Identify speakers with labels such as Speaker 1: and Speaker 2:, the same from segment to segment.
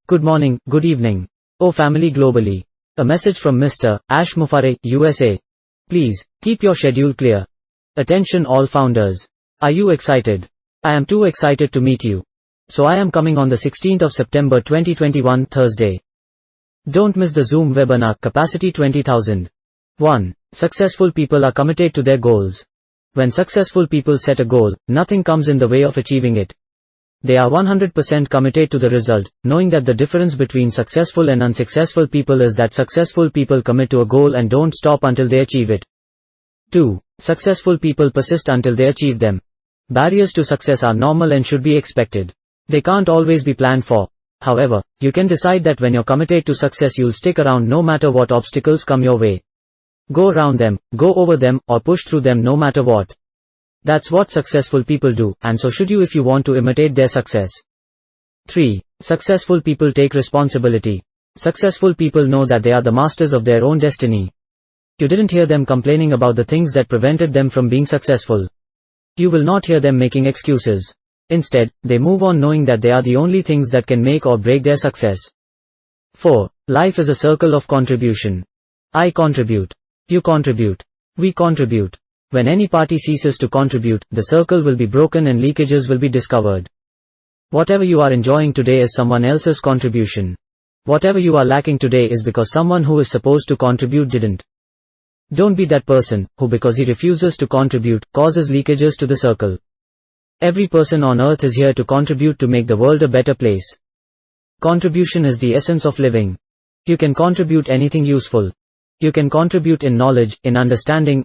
Speaker 1: Good morning, good evening. Oh family globally. A message from Mr. Ash Mufareh, USA. Please, keep your schedule clear. Attention all founders. Are you excited? I am too excited to meet you. So I am coming on the 16th of September 2021 Thursday. Don't miss the Zoom webinar Capacity 20,000. 1. Successful people are committed to their goals. When successful people set a goal, nothing comes in the way of achieving it. They are 100% committed to the result, knowing that the difference between successful and unsuccessful people is that successful people commit to a goal and don't stop until they achieve it. 2. Successful people persist until they achieve them. Barriers to success are normal and should be expected. They can't always be planned for. However, you can decide that when you're committed to success you'll stick around no matter what obstacles come your way. Go around them, go over them, or push through them no matter what. That's what successful people do, and so should you if you want to imitate their success. 3. Successful people take responsibility. Successful people know that they are the masters of their own destiny. You didn't hear them complaining about the things that prevented them from being successful. You will not hear them making excuses. Instead, they move on knowing that they are the only things that can make or break their success. 4. Life is a circle of contribution. I contribute. You contribute. We contribute. When any party ceases to contribute, the circle will be broken and leakages will be discovered. Whatever you are enjoying today is someone else's contribution. Whatever you are lacking today is because someone who is supposed to contribute didn't. Don't be that person, who because he refuses to contribute, causes leakages to the circle. Every person on earth is here to contribute to make the world a better place. Contribution is the essence of living. You can contribute anything useful. You can contribute in knowledge, in understanding,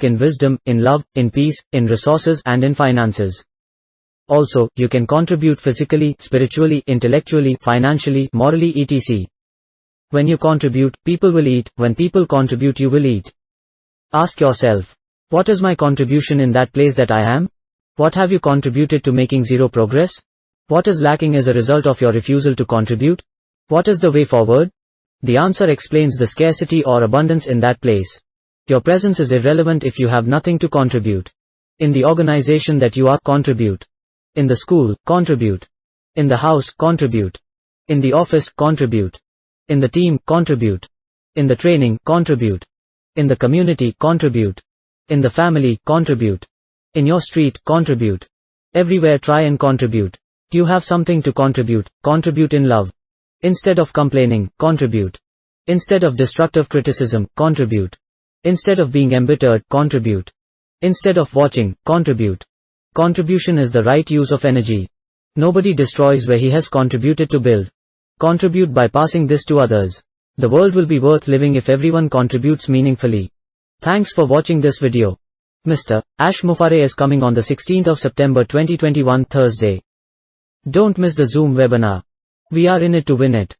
Speaker 1: in wisdom, in love, in peace, in resources and in finances. Also, you can contribute physically, spiritually, intellectually, financially, morally etc. When you contribute, people will eat. When people contribute, you will eat. Ask yourself, what is my contribution in that place that I am? What have you contributed to making zero progress? What is lacking as a result of your refusal to contribute? What is the way forward? The answer explains the scarcity or abundance in that place. Your presence is irrelevant if you have nothing to contribute. In the organization that you are, contribute. In the school, contribute. In the house, contribute. In the office, contribute. In the team, contribute. In the training, contribute. In the community, contribute. In the family, contribute. In your street, contribute. Everywhere try and contribute. You have something to contribute. Contribute in love. Instead of complaining, contribute. Instead of destructive criticism, contribute. Instead of being embittered, contribute. Instead of watching, contribute. Contribution is the right use of energy. Nobody destroys where he has contributed to build. Contribute by passing this to others. The world will be worth living if everyone contributes meaningfully. Thanks for watching this video. Mr. Ash Mufareh is coming on the 16th of September 2021 Thursday. Don't miss the Zoom webinar. We are in it to win it.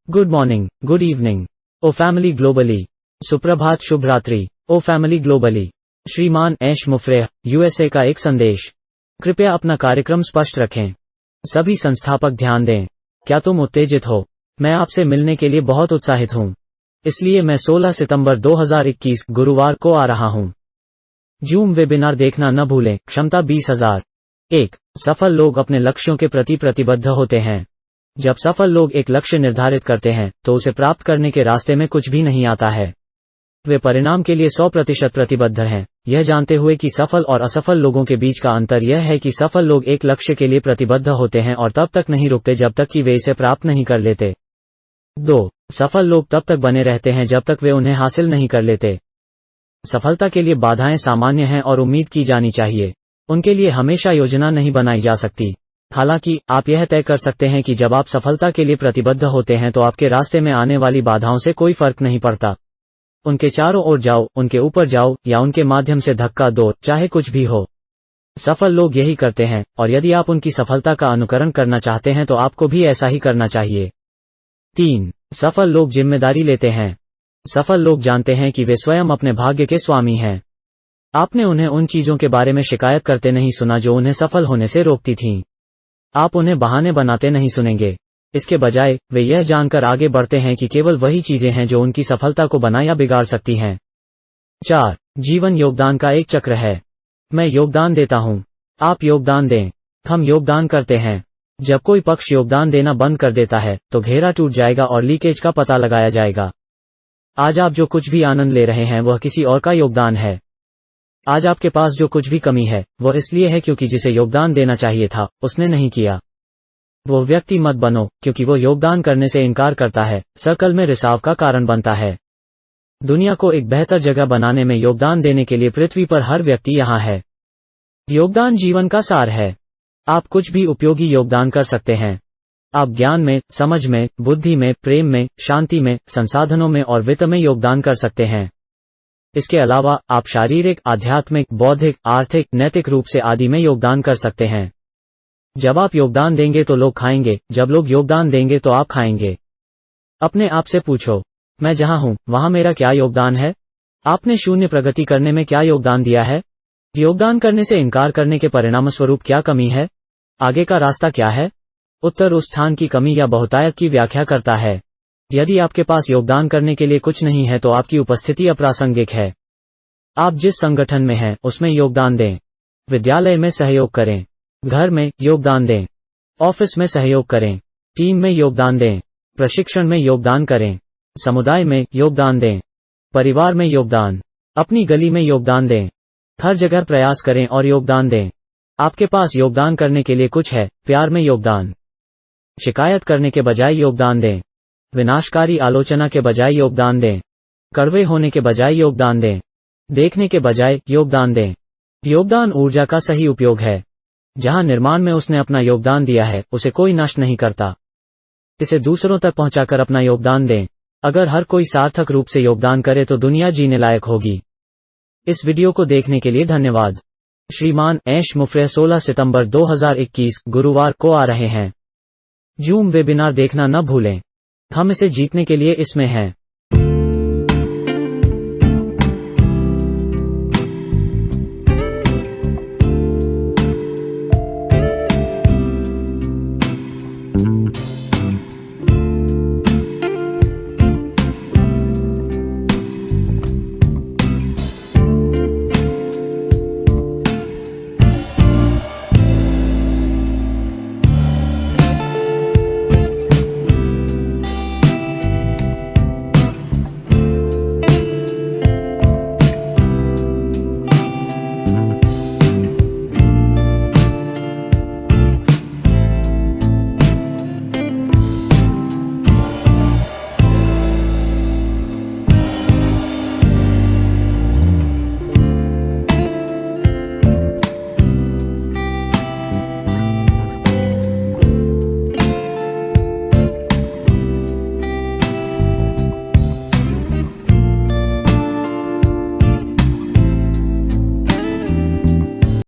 Speaker 1: Good morning, good evening. O family globally. सुप्रभात शुभ रात्रि. ओ family globally. श्रीमान ऐश मुफरेह, USA का एक संदेश. कृपया अपना कार्यक्रम स्पष्ट रखें. सभी संस्थापक ध्यान दें. क्या तुम उत्तेजित हो? मैं आपसे मिलने के लिए बहुत उत्साहित हूं. इसलिए मैं 16 सितंबर 2021 गुरुवार को आ रहा हूं. जूम वेबिनार देखना न भूलें. क्षमता 20,000. 1. सफल लोग अपने लक्ष्यों के प्रति प्रतिबद्ध होते हैं. जब सफल लोग एक लक्ष्य निर्धारित करते हैं, तो उसे प्राप्त करने के रास्ते में कुछ भी नहीं आता है. वे परिणाम के लिए 100% प्रतिबद्ध हैं, यह जानते हुए कि सफल और असफल लोगों के बीच का अंतर यह है कि सफल लोग एक लक्ष्य के लिए प्रतिबद्ध होते हैं और तब तक नहीं रुकते जब तक कि वे इसे प्राप्त नहीं कर लेते. 2. सफल लोग तब तक बने रहते हैं जब तक वे उन्हें हासिल नहीं कर लेते. सफलता के लिए बाधाएं सामान्य हैं और उम्मीद की जानी चाहिए. उनके लिए हमेशा योजना नहीं बनाई जा सकती. हालांकि, आप यह तय कर सकते हैं कि जब आप सफलता के लिए प्रतिबद्ध होते हैं तो आपके रास्ते में आने वाली बाधाओं से कोई फर्क नहीं पड़ता. उनके चारों ओर जाओ, उनके ऊपर जाओ, या उनके माध्यम से धक्का दो, चाहे कुछ भी हो. सफल लोग यही करते हैं, और यदि आप उनकी सफलता का अनुकरण करना चाहते हैं तो आपको भी ऐसा ही करना चाहिए. 3. सफल लोग जिम्मेदारी लेते हैं. सफल लोग जानते हैं कि वे स्वयं अपने भाग्य के स्वामी हैं. आपने उन्हें उन चीजों के बारे में शिकायत करते नहीं सुना जो उन्हें सफल होने से रोकती थीं. आप उन्हें बहाने बनाते नहीं सुनेंगे. इसके बजाय, वे यह जानकर आगे बढ़ते हैं कि केवल वही चीजें हैं जो उनकी सफलता को बना या बिगाड़ सकती हैं. 4. जीवन योगदान का एक चक्र है। मैं योगदान देता हूँ, आप योगदान दें, हम योगदान करते हैं। जब कोई पक्ष योगदान देना बंद कर देता है तो घेरा टूट जाएगा और लीकेज का पता लगाया जाएगा। आज आप जो कुछ भी आनंद ले रहे हैं वह किसी और का योगदान है। आज आपके पास जो कुछ भी कमी है वह इसलिए है क्योंकि जिसे योगदान देना चाहिए था उसने नहीं किया। वो व्यक्ति मत बनो क्योंकि वो योगदान करने से इनकार करता है, सर्कल में रिसाव का कारण बनता है। दुनिया को एक बेहतर जगह बनाने में योगदान देने के लिए पृथ्वी पर हर व्यक्ति यहाँ है। योगदान जीवन का सार है। आप कुछ भी उपयोगी योगदान कर सकते हैं। आप ज्ञान में, समझ में, बुद्धि में, प्रेम में, शांति में, संसाधनों में और वित्त में योगदान कर सकते हैं। इसके अलावा आप शारीरिक, आध्यात्मिक, बौद्धिक, आर्थिक, नैतिक रूप से आदि में योगदान कर सकते हैं। जब आप योगदान देंगे तो लोग खाएंगे, जब लोग योगदान देंगे तो आप खाएंगे। अपने आप से पूछो, मैं जहां हूं वहां मेरा क्या योगदान है? आपने शून्य प्रगति करने में क्या योगदान दिया है? योगदान करने से इनकार करने के परिणामस्वरूप क्या कमी है? आगे का रास्ता क्या है? उत्तर उस स्थान की कमी या बहुतायत की व्याख्या करता है। यदि आपके पास योगदान करने के लिए कुछ नहीं है तो आपकी उपस्थिति अप्रासंगिक है। आप जिस संगठन में हैं उसमें योगदान दें। विद्यालय में सहयोग करें, घर में योगदान दें, ऑफिस में सहयोग करें, टीम में योगदान दें, प्रशिक्षण में योगदान करें, समुदाय में योगदान दें, परिवार में योगदान, अपनी गली में योगदान दें। हर जगह प्रयास करें और योगदान दें। आपके पास योगदान करने के लिए कुछ है, प्यार में योगदान। शिकायत करने के बजाय योगदान दें। विनाशकारी आलोचना के बजाय योगदान दें। कड़वे होने के बजाय योगदान दें। देखने के बजाय योगदान दें। योगदान ऊर्जा का सही उपयोग है। जहां निर्माण में उसने अपना योगदान दिया है उसे कोई नष्ट नहीं करता। इसे दूसरों तक पहुंचाकर अपना योगदान दें। अगर हर कोई सार्थक रूप से योगदान करे तो दुनिया जीने लायक होगी। इस वीडियो को देखने के लिए धन्यवाद। श्रीमान ऐश मुफरेह 16 सितंबर 2021 गुरुवार को आ रहे हैं। जूम वेबिनार देखना न भूलें। हम इसे जीतने के लिए इसमें हैं।